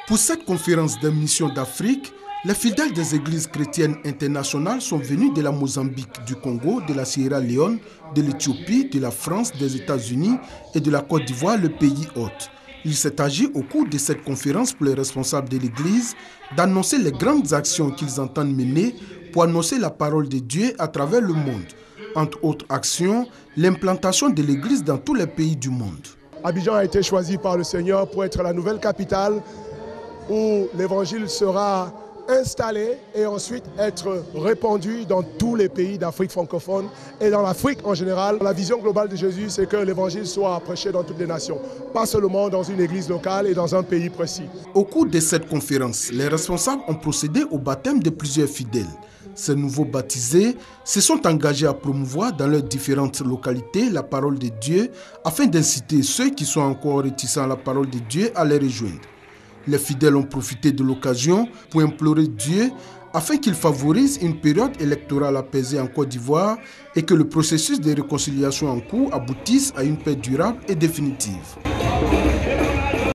Pour cette conférence de mission d'Afrique, les fidèles des églises chrétiennes internationales sont venus de la Mozambique, du Congo, de la Sierra Leone, de l'Éthiopie, de la France, des États-Unis et de la Côte d'Ivoire, le pays hôte. Il s'est agi au cours de cette conférence pour les responsables de l'Église d'annoncer les grandes actions qu'ils entendent mener pour annoncer la parole de Dieu à travers le monde. Entre autres actions, l'implantation de l'Église dans tous les pays du monde. Abidjan a été choisi par le Seigneur pour être la nouvelle capitale où l'Évangile sera installé et ensuite être répandu dans tous les pays d'Afrique francophone et dans l'Afrique en général. La vision globale de Jésus, c'est que l'Évangile soit prêché dans toutes les nations, pas seulement dans une église locale et dans un pays précis. Au cours de cette conférence, les responsables ont procédé au baptême de plusieurs fidèles. Ces nouveaux baptisés se sont engagés à promouvoir dans leurs différentes localités la parole de Dieu afin d'inciter ceux qui sont encore réticents à la parole de Dieu à les rejoindre. Les fidèles ont profité de l'occasion pour implorer Dieu afin qu'il favorise une période électorale apaisée en Côte d'Ivoire et que le processus de réconciliation en cours aboutisse à une paix durable et définitive.